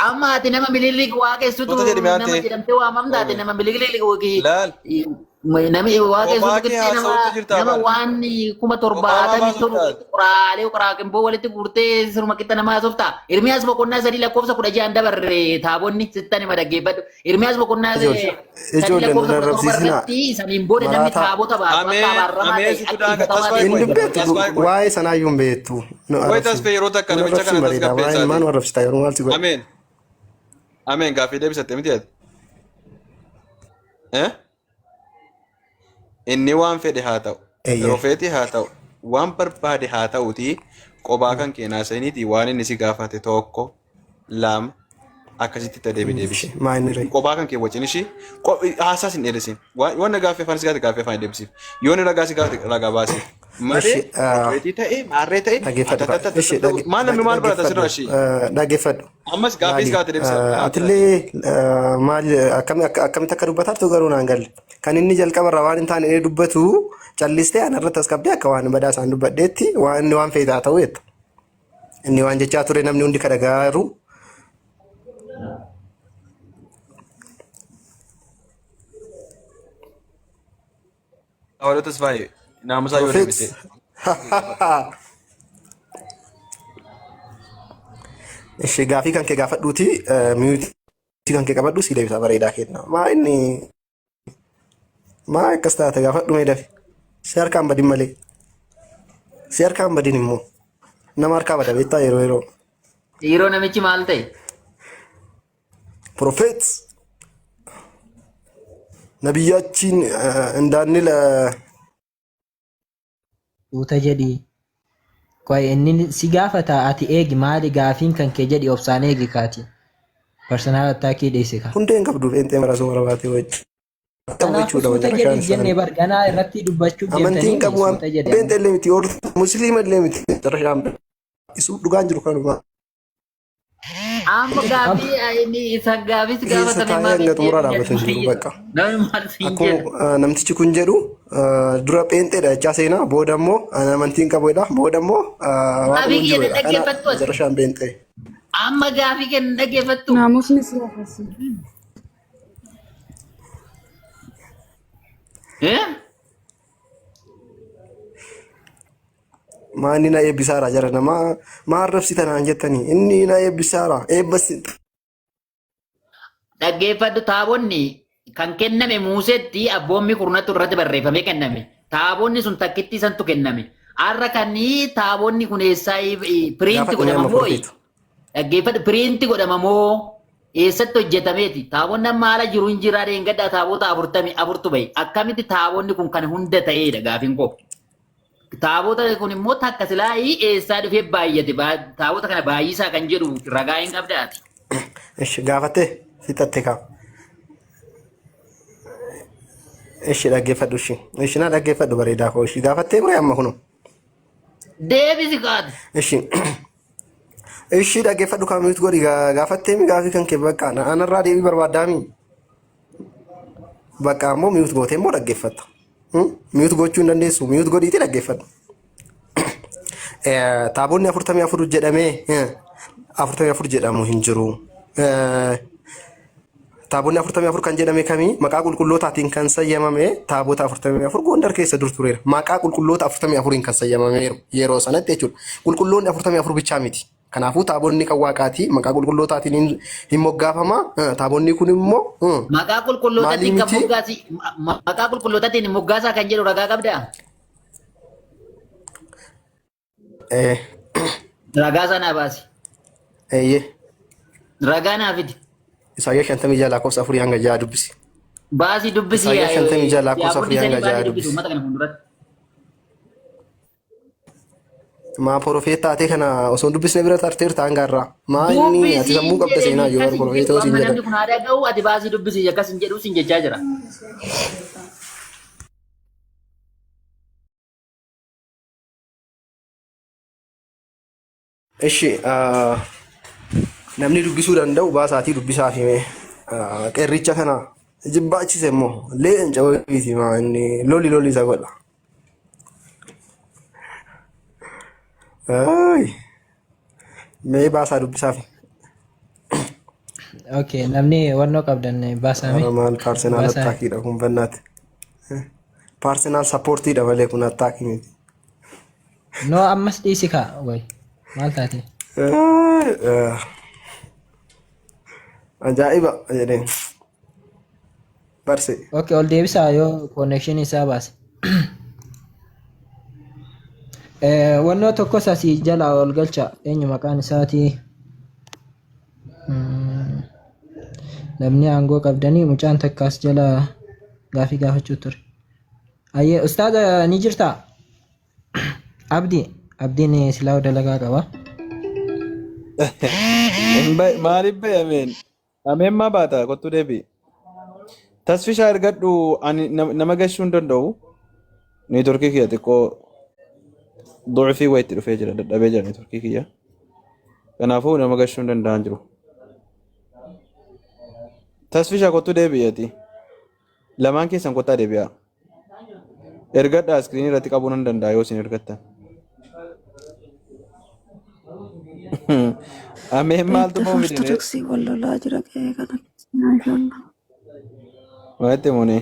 H: amma ati nama miliilii waaqessutu nama jedhamtee waamamtaate nama miliilii Nami nama waan 70,000 qoraalee qoraaqimboo walitti guurtee siruma qixa namaa softa. Ermiyaas boqonnaa 3 lakkoofsa 16 dabarre taabonni sittan hima dhaggeeffadhu. Ermiyaas boqonnaa 3 lakkoofsa 11 saniin booda namni taabota baatu.
I: Waa'ee sanaayyuu hin beektu.
E: Ameen. Ameen gaaffii deebisatte miti ati. Inni waan fedhe haa ta'u, profeetii haa ta'u, waan barbaade haa ta'uti qophaa kan keenyaa saniiti waan inni si gaafate tokko lama akkasitti ta'e deebisee. Qophaa kan kee wajjin ishii haasaas hin dheeressin. Waan gaaffii afaan si gaafate gaaffii afaan deebisiif. Yoo ni ragaa si gaafate ragaa baasee. Malee profeetii ta'e maarree ta'e maal namni maal barata sirraa ishii.
I: Dhaggeeffadhu.
E: Ammas gaaffii si gaafate deebisa.
I: Atillee maal akkamitti akka dubbataatu garuu naan galle. Kan inni jalqabarraa waan hin taane dubbatu callistee ana irratti as qabdee akka waan badaa isaan dubbadheetti waan feetaa ta'u jetta. Inni waan jechaa ture namni hundi ka dhagaaru.
E: Awwaalotas baay'ee naamusaa yoo deebite.
I: Ishee gaaffii kan kee gaafadhuuti miyuutii kan kee qabadhu si deebisa bareedaa kenna. Maa inni maa akkas taate gaafadhu mee dafi si harkaan badin malee si harkaan badin immoo nama harkaa bada beektaa yeroo
H: Yeroo namichi maal ta'e?
I: Profeet nabiyyachiin Daani'el
J: Uta jedhi Kwa inni si gaafata ati eegi maali gaafiin kan kee jedhi obsaan eegi kaati. Personal attack dhiise ka.
I: Hundeen qabdu beentee marasuu marabaatee wajji.
J: Uta jedhi jennee barganaa irratti dubbachuu
I: amantiin qabu waan beentee illee miti musliima illee miti darashaan isu dhugaan jiru kanuma.
H: Amma gaafii inni isa gaafis gaafatame
I: maal xumura dhaabbatan jiru bakka. Akkuma namtichi kun jedhu dura peenteedha jechaa seenaa booda immoo amantiin qabuudha booda immoo
H: gaafii kenna dhaggeeffattu
I: darashaan beentee.
H: Amma gaafii kenna dhaggeeffattu.
K: Naamusni si hafasi.
I: Maani na eebbisaara jara namaa maal rabsitanaan jettanii inni na eebbisaara eebbasi.
H: Dhaggeeffadhu taabonni kan kenname Muuseetti abboommi kurnattu irratti barreeffamee kenname. Taabonni sun takkitti santu kenname. Har'a kanii taabonni kun eessaa piriinti godhama moo? Dhaggeeffadhu piriinti godhama moo? eessatti hojjetameeti taabonni amma haala jiru hin jiraadhe hin gaddaa taabota 44 bahe akkamitti taabonni kun kan hunda ta'eedha gaafin koo taabota kun immoo takka silaa eessaa dhufee baay'ate taabota kana baay'isaa kan jedhu ragaa hin qabdaati.
I: Ishi gaafattee fixatte kaa. Ishi dhaggeeffadhu ishi. Ishi na dhaggeeffadhu bareedaa koo ishi gaafattee ture amma kunu.
H: Deebisi kaatu.
I: Ishi. Ishi dhaggeeffadhu kaa miitu godhi gaafattee mi gaafii kan kee bakka anarraa deebii barbaaddaami. Bakka ammoo miitu gootee immoo dhaggeeffatta. Miitu gochuu hin dandeessu miitu godhiitii dhaggeeffadhu. Taabonni 44 jedhamee 44 jedhamu hin jiru. Taabonni 44 kan jedhame kamii maqaa qulqullootaatiin kan sayyamame taabota 44 Gondar keessa dur tureera. Maqaa qulqulloota 44 kan sayyamameeru yeroo sanatti jechuudha. Qulqulloonni 44 bichaa miti. Kanaafuu taabonni kan waaqaati maqaa qulqullootaatiin hin moggaafama. Taabonni kun immoo
H: maqaa qulqullootaatiin kan moggaasi maqaa qulqullootaatiin moggaasaa kan jedhu ragaa qabdaa? Ragaa sana baasi. Ragaa naa fidi.
I: Isaayyaa 56 lakkoofsa 4 hanga 6 dubbisi.
H: Baasii dubbisi.
I: Isaayyaa 56 lakkoofsa 4 hanga 6 dubbisi. Maa profeetaa ta'e kana osoo dubbisne bira tarteerta hanga irraa. Maa inni ati sammuu qabda seenaa yoo profeetaa osoo hin jedhan.
H: Namni kun aadaa ga'u ati baasii dubbisi akkas hin jedhu sin jechaa jira.
I: Ishi namni dubbisuu danda'u baasaatii dubbisaa fi qeerricha kana jibbaachise immoo leenca wayiiti inni loli isa godha. Mee baasaa dubbisaa fi.
J: Okay, namni wannoo qabdan baasaame.
I: Maal paarsenaal attaakiidha kun bannaati. Paarsenaal sappoortiidha malee kun attaakii miti.
J: No ammas dhiisi kaa wayi maal taate?
I: Ajaa'iba jedheen. Barse.
J: Okay, ol deebisaa yoo connection isaa baase. Wannoo tokkos asii jala ol galcha eenyu maqaan isaatii namni aangoo qabdanii mucaan takkaas jala gaafii gaafachuu ture. Ayyee ustaaza ni jirtaa? Abdiin silaa dalagaa qaba.
K: Maaliif beeyameen? Ameen maa baata kottu deebi. Tasfishaa ergadhu ani nama gashuu hin danda'u. Neetworkii kiyya xiqqoo ducufii wayitti dhufee jira dadhabee jira neetworkii kiyya. Kanaafuu nama gashuu hin danda'an jiru. Tasfishaa kottu deebi'ati. Lamaan keessan kottaa deebi'a. Ergadhaa iskiriinii irratti qabuu nan danda'a yoo isin ergattan. Ameen maaltu moo midhine?
L: Ortodoksii wal lolaa jira qe'ee kanatti maashaallah.
K: Waayette moonee.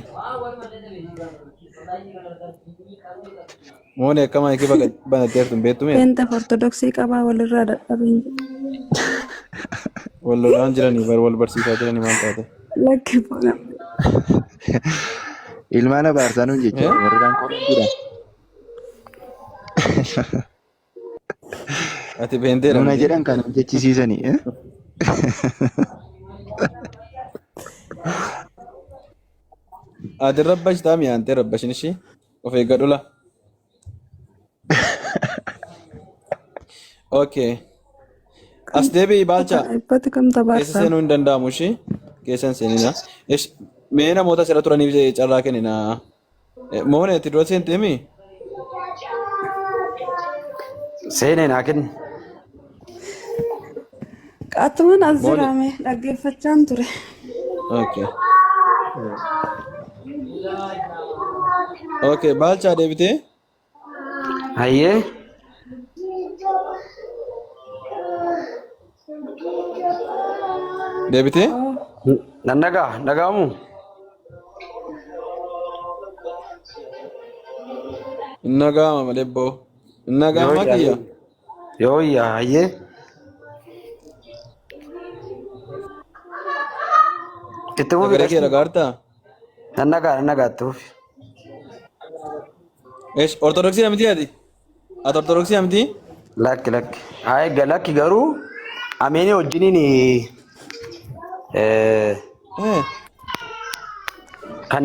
K: Moonee akkama ikii banatteertu hin beektu mee?
L: Peenteef ortodoksii qabaa walirraa dadhabeen jira.
K: Wal lolaan jiranii wal barsiisaa jiranii maal taate?
L: Lakki boona.
C: Ilmaan abaarsaa nuun jechuudha. Warraan qorantiidha.
K: Ati peenteera.
C: Nuna jedhan kan jechisiisanii.
K: Ati rabbashtaa mi'aantee rabbashin ishii of eeggadhu la. Okay. As deebi'i baalcha.
L: Ibbatti kam tabaarsaa.
K: Keessa seenuu hin danda'amu ishii. Keessan seenina. Mee namoota asirra turaniif carraa kennina. Moonee itti dura seentee mi?
M: Seenee naa kenni.
L: Qaatumaan as jiraame dhaggeeffachaan ture.
K: Okay. Okay, baalchaa deebitee?
M: Hayyee.
K: Deebitee?
M: Nan dhaga'amu?
K: Hin dhaga'ama malee boo. Hin dhaga'ama kiyya?
M: Yoo iyyaa hayyee. Itti fufi.
K: Sagalee kee dhagaartaa?
M: Nan dhagaatti fufi.
K: Ortodoksii miti ati? Ati ortodoksii miti?
M: Lakki. Lakki garuu ameenii wajjiniin Kan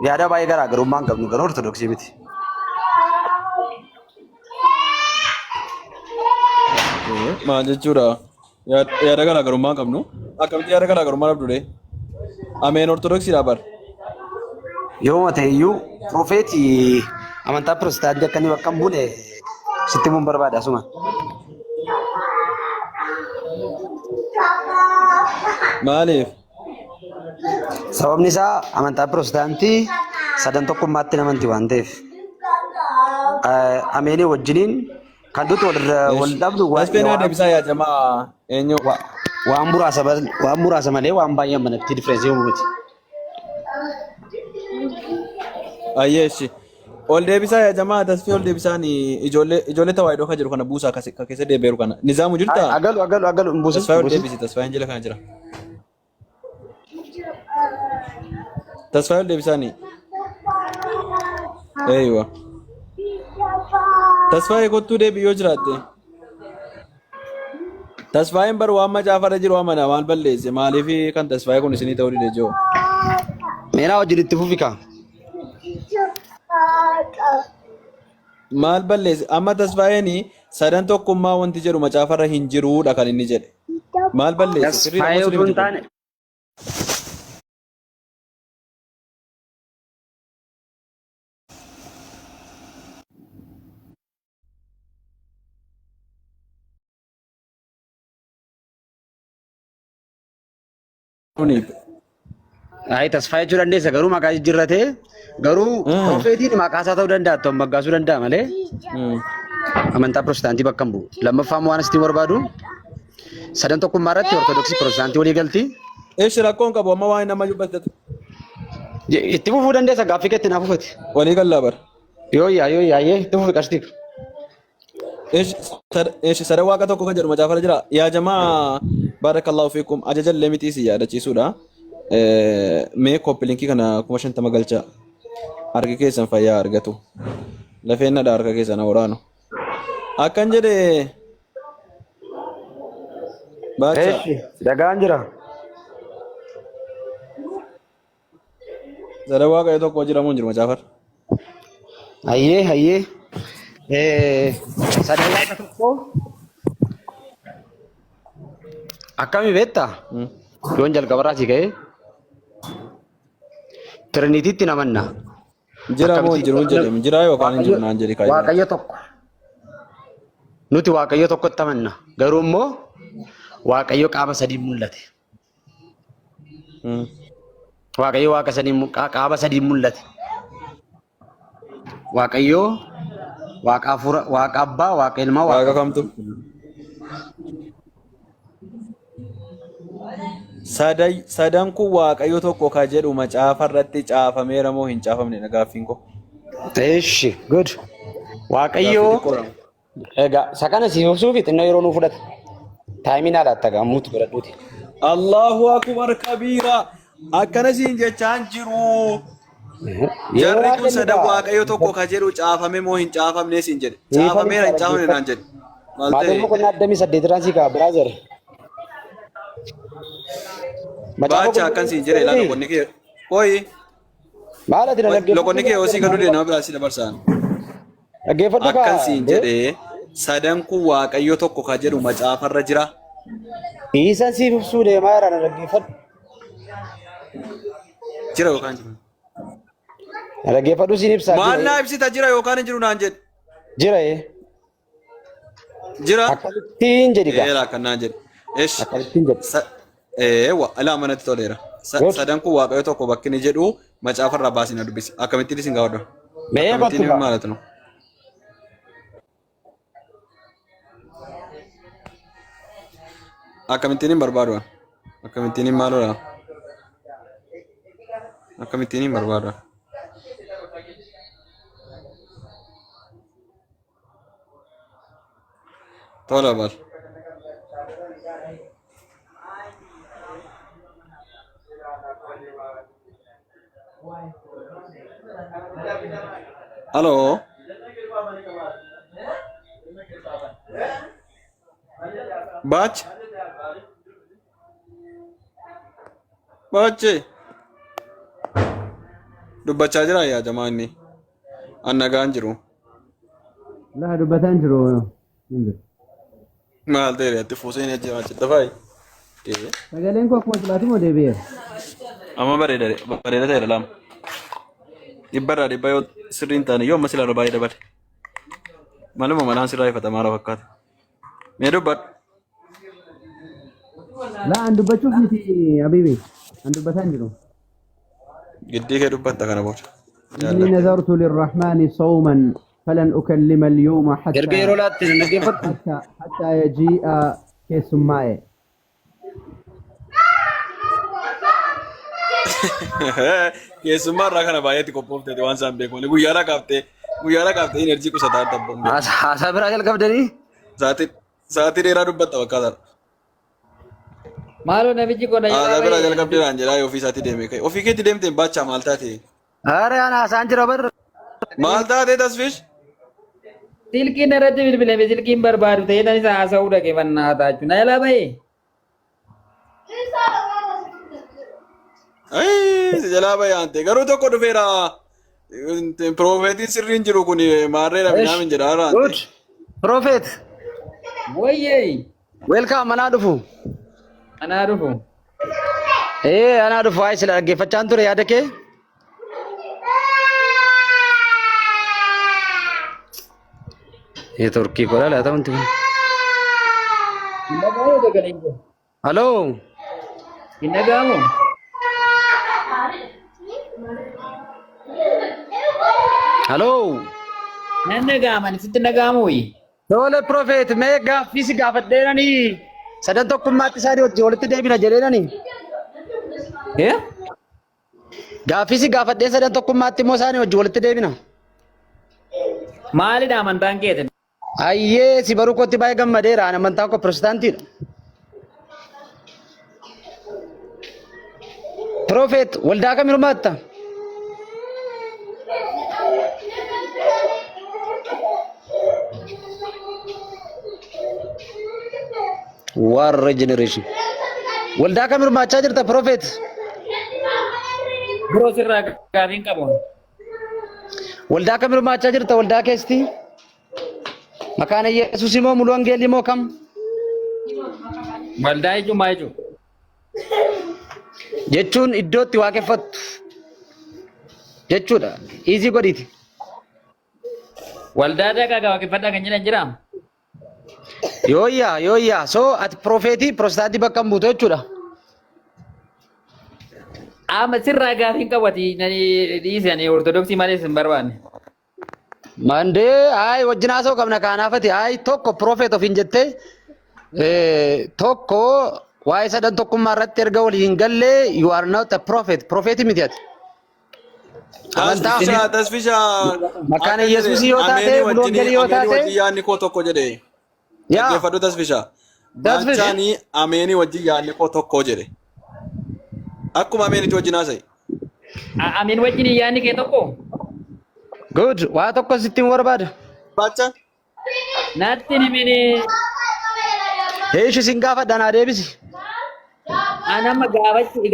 M: yaada baay'ee garaagarummaa hin qabnu garuu ortodoksii miti.
K: Maal jechuudha? Yaada garaagarummaa hin qabnu. Akkamitti yaada garaagarummaa qabdu? Ameen ortodoksiidha bar.
M: Yoo ta'e iyyuu profeetii amantaa pirotestaantii akka inni bakka hin buune sitti mun barbaada asuma.
K: Maaliif?
M: Sababni isaa amantaa pirotestaantii sadan tokkummaatti namanti waan ta'eef. Ameenii wajjiniin kan duutu wal dhabdu
K: Aspeenaa deebisaa yaa jamaa eenyu?
M: waan muraasa malee waan baay'ee manatti differensi uumuti.
K: Ayyeeshi. Ol deebisaa yaa jamaa tasfii ol deebisaan ijoollee tawaayidoo kan jiru kana buusaa keessa deebi'eeru kana. Nizaamu jirtaa?
M: Agalu buusa.
K: Tasfaa ol deebisi tasfaa hin jala kana jira. Tasfaa ol deebisaanii. Eeywa. Tasfaa eegottuu deebii yoo jiraatte. Tasfaayeen bar waan macaafarra jiru amana waan balleesse maaliif kan tasfaayee kun isinii ta'uu dide joo.
M: Meenaa wajjin itti fufika.
K: Maal balleesse amma tasfaayeen sadan tokkummaa wanti jedhu macaafarra hin jiruudha kan inni jedhe. Maal balleesse?
M: Tasfaayee utuu hin taane. Ay tasfaayee jechuun dandeessa garuu maqaa jijjiirratee garuu profeetiin maqaa isaa ta'uu danda'a ta'uu moggaasuu danda'a malee amantaa pirotestaantii bakka hin bu'u. Lammaffaa waan asitti barbaadu sadan tokkummaa irratti ortodoksii pirotestaantii walii galtii.
K: Eeshi rakkoon qabu amma waan nama jubbatatu.
M: Itti fufuu dandeessa gaaffii keetti naaf ufate.
K: Walii gallaa bara.
M: Yoo itti fufi qarstiif.
K: Eeshi sada waaqa tokko kan jedhu macaafarra jira. Yaa jamaa baarakallahu fiikum ajajallee mitii si yaadachiisuudha. Mee koppilinkii kana 50 galcha harka keessan fayyaa argatu lafeen nadha harka keessan waraanu akkan jedhe baacha
M: dagaan jira
K: sada waaqa tokko jiramu hin jiru macaafarra
M: hayyee sada waaqa tokko akkami beektaa yoon jalqabarraa si ka'ee Trinitiitti namanna.
K: Jira moo hin jiru jedhame jira yookaan hin jiru naan jedhi kaayee.
M: Waaqayyo tokko. Nuti waaqayyo tokkotti amanna. Garuu immoo waaqayyo qaama sadii mul'ate. Waaqayyo qaama sadii mul'ate. Waaqayyo waaqa hafuura waaqa abbaa waaqa ilmaa
K: waaqa kamtu. Sadan kun waaqayyo tokko ka jedhu macaafa irratti caafameera moo hin caafamne gaaffiin koo.
M: Eeshi good. Waaqayyo egaa sakana si ibsuuf xinnoo yeroo nuu fudhata. Taayimiin alaatti gaammuutu godhadhuuti.
K: Allahu akbar kabiira akkana siin jechaan jiru. Jarri kun sadan waaqayyo tokko ka jedhu caafame moo hin caafamne siin jedhe. Caafameera hin caafamne naan jedhe.
M: Maatiin boqonnaa 28 irraan sii kaa biraazar.
K: Baca akan si jere la lokonni ke koi
M: mala dina
K: lokonni ke osi galu de na bira si dabarsan
M: dhaggeeffadhu ka
K: akan si jere sadan ku waaqayyo tokko ka jedhu macaafarra jira
M: isa si ibsuu deemaa jira dhaggeeffadhu
K: jira yookaan jiru
M: dhaggeeffadhu siin ibsaa
K: maal na ibsita jira yookaan hin jiru naan jedhe
M: jira
K: jira
M: akkattiin jedhi gaa
K: kan naan jedhe esh
M: akkattiin jedhi
K: wa ala manatti toleera sadan kun waaqayyo tokko bakki ni jedhu macaafarraa baasina dubbisi akkamittiin isin gaafadhu akkamittiin maalatu no akkamittiin barbaadu akkamittiin maaludha akkamittiin barbaadu tola bar Halo. Batch. Bache. Dubbachaa jira yaa jamaa inni. Annagaan jiru.
N: Laa dubbataan jiru.
K: Maal ta'e itti fuusee ni ajjaa achitti faayi.
N: Sagaleen koo akkuma silaati moo deebi'eera?
K: Amma bareeda ta'e lama. Dhibbarraa dhibba yoo sirriin taane yoo amma silaarra baay'ee dabale. Maluma malaan sirraa ifatamaa rafa fakkaata. Mee dubbadhu.
N: Laa an dubbachuuf miti Habiibi. An dubbataan jiru.
K: Giddii kee dubbatta kana booda.
N: إني نذرت للرحمن صوما فلن أكلم اليوم حتى يجيء كيسماي.
K: Keessummaa irraa kana baay'eetti qophoofte waan isaan beekamne guyyaadhaa kaaftee enerjii qusataa dabboon.
M: Haasaa biraa jalqabdanii?
K: Sa'aatii dheeraa dubbatta fakkaata.
H: Maaloo namichi qonna
K: haasaa biraa jalqabdee naan jedhaa ofii isaatii deemee ka'e. Ofii keetti deemtee baachaa maal taate?
M: Aare ana haasaan jira barra.
K: Maal taate tasfish?
H: Silkiin irratti bilbilame silkiin barbaadu ta'ee nan isa haasa'uu dhaqe mannaa taachuu na jalaa bahee.
K: Si jalaa bayaante garuu tokko dhufeera. Profeetiin sirriin jiru kun maarree dhabinaa min jedha haaraante.
M: Good. Prophet.
H: Wayyee.
M: Welcome anaa dhufu.
H: Anaa dhufu.
M: Anaa dhufu waa'ee sila dhaggeeffachaan ture yaada kee. Turkii kola laata wanti kun. Halo.
H: Hin dhaga'amu.
M: Halo.
H: Nan dhaga'aman sitti dhaga'amu wayii.
M: Tole Prophet mee gaaffii si gaafadheenanii sadan tokkummaatti isaanii wajjin walitti deebina jedheenanii. Gaaffii si gaafadhee sadan tokkummaatti immoo isaanii wajjin walitti deebina.
H: Maalidha amantaan keetin?
M: Ayyee si baruu kootti baay'ee gammadeera. Ani amantaan koo Pirotestaantiidha. Prophet waldaa kam hirmaatta? Warra generation. Waldaa kam hirmaachaa jirta Prophet?
H: Biroo sirraa gaafiin qabu.
M: Waldaa kam hirmaachaa jirta waldaa keessatti? Makaana Yesuus immoo mulu wangeelli immoo kam?
H: Waldaa jechuun maal jechuudha?
M: Jechuun iddootti waaqeffattu jechuudha. Iizii godhiiti.
H: Waldaa dhagaa waaqeffadhaa kan jedhan jiraa?
M: Yooyyaa. So ati profeetii Pirotestaantii bakka hin buutu jechuudha.
H: Amma sirraa gaafiin qabati dhiisanii ortodoksii malees hin barbaanne.
M: Mandee wajjin haasa'uu qabna kanaafati tokko profeet ofiin jettee tokko waa'ee sadan tokkummaa irratti erga walii hin gallee you are not a prophet. Profeetii miti ati.
K: Tasfisha
M: Makaana Yesuus yoo taate bulongelii yoo taate
K: yaadni koo tokko jedhe. Dhaggeeffadhu tasfisha. Bachaanii ameenii wajjin yaadni koo tokko jedhe. Akkuma ameenitti wajjin haasa'i.
H: Ameen wajjin yaadni kee tokko?
M: Good. Waa tokko sitti hin barbaada.
K: Bacha.
H: Natti nimini.
M: Eeshi sin gaafadha naa deebisi.
H: Anama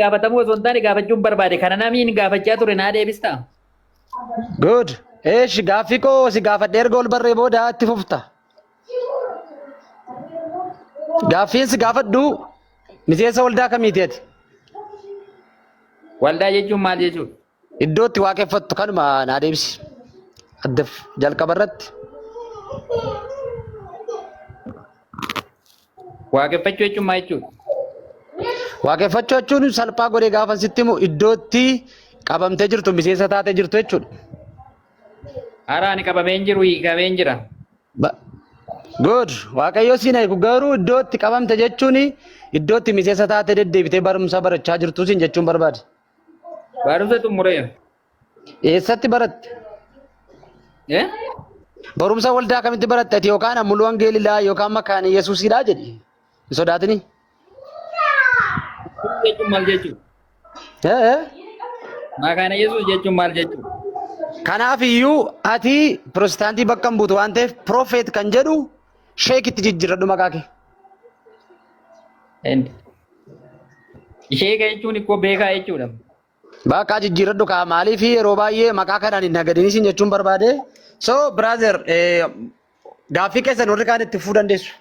H: gaafatamuu osoo hin taane gaafachuun barbaade kana namiin gaafachaa ture naa deebistaa?
M: Good. Eeshi gaaffii koo si gaafadhee erga ol barree booda itti fufta. Gaaffiin si gaafadhu miseensa waldaa kamiiti ati?
H: Waldaa jechuun maal jechuudha?
M: Iddootti waaqeffattu kanuma naa deebisi. Addaf jalqaba irratti.
H: Waaqeffachuu jechuun maal jechuudha?
M: Waaqeffachuu jechuun salphaa godhee gaafa sitti himu iddootti qabamtee jirtu miseensa taatee jirtu jechuudha.
H: Haaraa ani qabameen jiru hiikameen jira.
M: Good. Waaqayyo siin eegu garuu iddootti qabamte jechuun iddootti miseensa taatee deddeebitee barumsa barachaa jirtu siin jechuun barbaade.
H: Barumsa xumureera.
M: Eessatti baratte? Barumsa waldaa kamitti baratte ati yookaan amuluu wangeelilaa yookaan makaana Yesuusidhaa jedhi. Hin sodaatini?
H: Jechuun maal jechuudha? Makaana Yesuus jechuun maal jechuudha?
M: Kanaaf iyyuu ati Pirotestaantii bakka hin buutu waan ta'eef Prophet kan jedhu sheekitti jijjiirradhu maqaa kee.
O: Ishee jechuun ikkoo beekaa jechuudha.
M: Bakka jijjiiradhu kaa maaliif yeroo baay'ee maqaa kanaan hin nagadanii siin jechuun barbaade. So brother gaaffii keessan warri kaan itti fufuu dandeessu.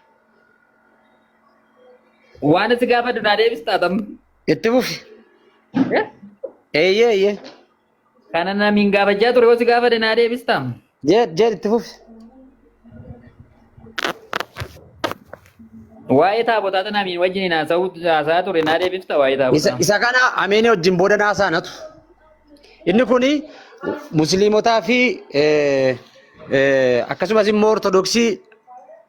O: Waan itti gaafadhu naa deebistaa tam.
M: Itti fufi. Eeyyee.
O: Kana namiin gaafachaa ture yoo si gaafadhe naa deebistaa.
M: Jeet itti fufi.
O: Waa'ee taabotaata namiin wajjin haasaa ture naa deebifta waa'ee taabotaa.
M: Isa kana ameenii wajjin booda naasaanatu. Inni kuni musliimotaa fi akkasumas immoo ortodoksii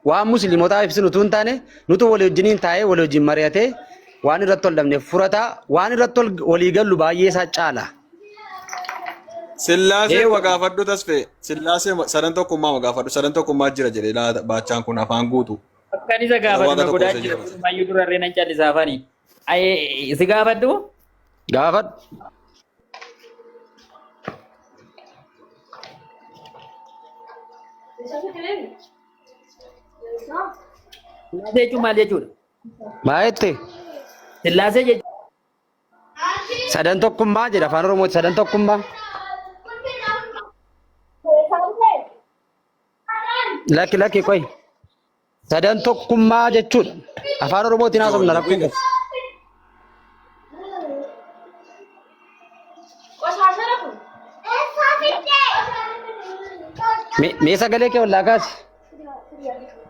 M: waan musliimotaa ibsinu utuu hin taane nutu walii wajjiniin taa'ee walii wajjin mari'atee waan irratti ol dhabne furataa waan irratti walii gallu baay'ee isaa caala.
K: Sillaasee magaafadhu tasfee sillaasee sadan tokkummaa magaafadhu sadan tokkummaa jira jedhee baachaan kun afaan guutu.
O: Akkan isa gaafadhu na godhaa jira mayyuu durarree nan callisaa afanii. Si gaafadhu?
M: Gaafadhu.
O: Sillaasee jechuun maal jechuudha?
M: Maal jettee?
O: Sillaasee jechuudha.
M: Sadan tokkummaa jedha afaan Oromooti sadan tokkummaa. Lakki qoy. Sadan tokkummaa jechuudha. Afaan Oromootiin haasofna rakkoo qabu. Mee sagalee kee ollaa kaasi.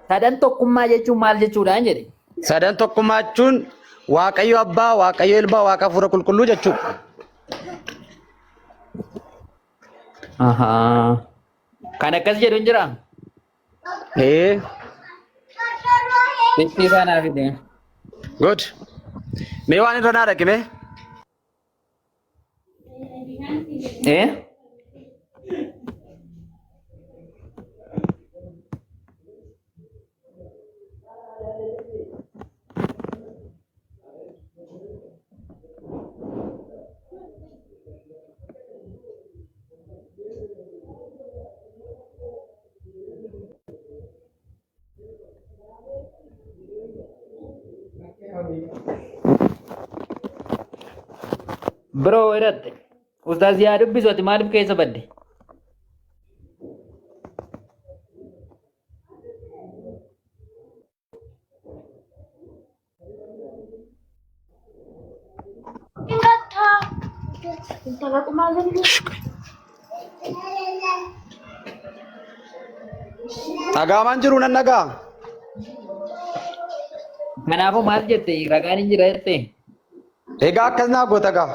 O: Sadan tokkummaa jechuun maal jechuudhaan jedhe?
M: Sadan tokkummaa jechuun Waaqayyo Abbaa, Waaqayyo Ilmaa, Waaqa Hafuura Qulqulluu jechuudha.
O: Kan akkas jedhu hin jiraa? Beeksisaa naaf hidhe.
M: Good. Mee waan irra naa dhaqime?
O: Bro irratti ustaaz yaa dubbisu ati maaliif keessa badde?
M: Dhagaamaan jiru nan dhagaa.
O: Kanaafuu maal jette? Ragaan hin jira jette?
M: Egaa akkas naa goota gaa.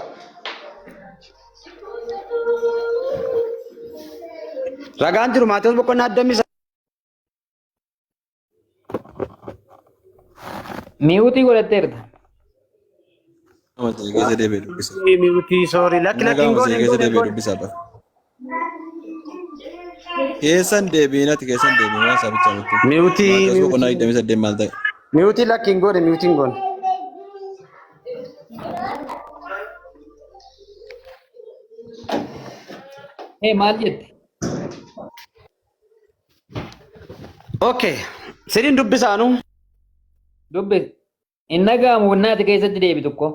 M: Ragaan jiru Maatewos Boqonnaa addamisa.
O: Mi'uutii godhatteerta.
M: Mi'uutii soorii lakki goone.
K: Keessan deebiinati keessan deebiin waan saabichaa miti. Maatewos Boqonnaa 28 maal ta'e?
M: Mi'uutii lakkiin goone mi'uutiin goone.
O: Maal jette?
M: Okay. Siriin dubbisaanu.
O: Dubbis. Inni dhaga'amu wannaati keessatti deebi tokko.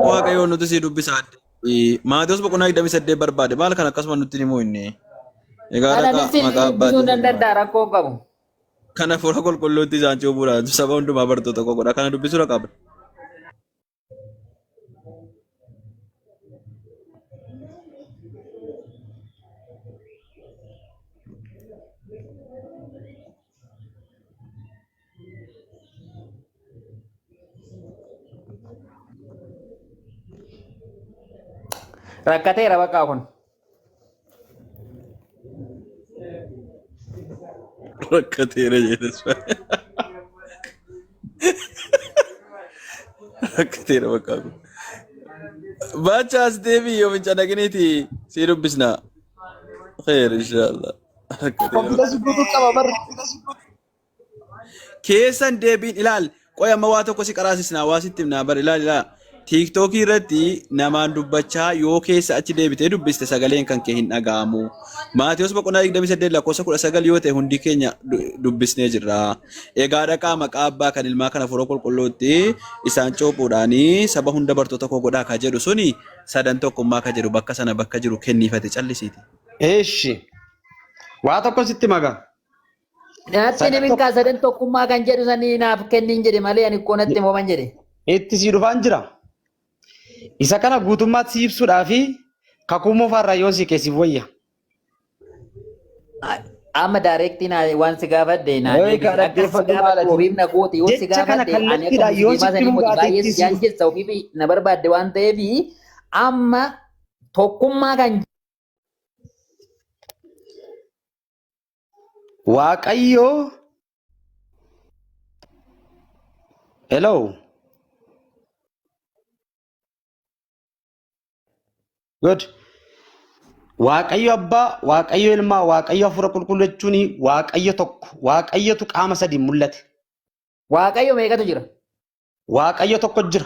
K: Waaqayyoon nuti si dubbisaa. Maatewos Boqonnaa 28 barbaade maal kan akkasuma nutti himuu inni? Egaa maqaa
O: abbaatii rakkoo qabu.
K: Kana fuula qulqulluutti isaan cuubuudhaan saba hundumaa bartoota qoqqoodha. Kana dubbisuu qabda.
O: Rakkateera bakka kun.
K: Rakkateera jedhes. Rakkateera bakka kun. Bachaas deebii yoo finca dhaqiniiti si dubbisna. Kheer inshallah. Keessan deebiin ilaal qoy amma waa tokko si qaraasisna waa sitti himna bar ilaal ilaal tiiktookii irratti namaan dubbachaa yoo keessa achi deebitee dubbiste sagaleen kan kee hin dhaga'amu. Maatiyoos boqonnaa 28 lakkoofsa 19 yoo ta'e hundi keenya dubbisnee jirra. Egaa dhaqaa maqaa abbaa kan ilmaa kana furoo qulqulluutti isaan cuuphuudhaanii saba hunda bartoota koo godhaa ka jedhu suni sadan tokkummaa ka jedhu bakka sana bakka jiru kenniifate callisiiti.
M: Eeshi. Waa tokko sitti magaa.
H: Natti ni minkaa sadan tokkummaa kan jedhu sanii naaf kennin jedhe malee ani koo natti mooman jedhe.
M: Itti sii dhufaan jira. Isa kana guutummaatti si ibsuudhaa fi kakuu mofaarraa yoo si keessi wayya.
H: Amma daareektii waan si gaafadde ofiif na gooti yoo si gaafadde ani akka musliimaa sanii mooti baay'ee si jaan jirta ofiif na barbaadde waan ta'eef amma tokkummaa kan
M: Waaqayyo. Hello. Good. Waaqayyo abbaa, waaqayyo ilmaa, waaqayyo hafuura qulqulluu jechuun waaqayyo tokko, waaqayyotu qaama sadii mul'ate.
H: Waaqayyo meeqatu jira?
M: Waaqayyo tokko jira.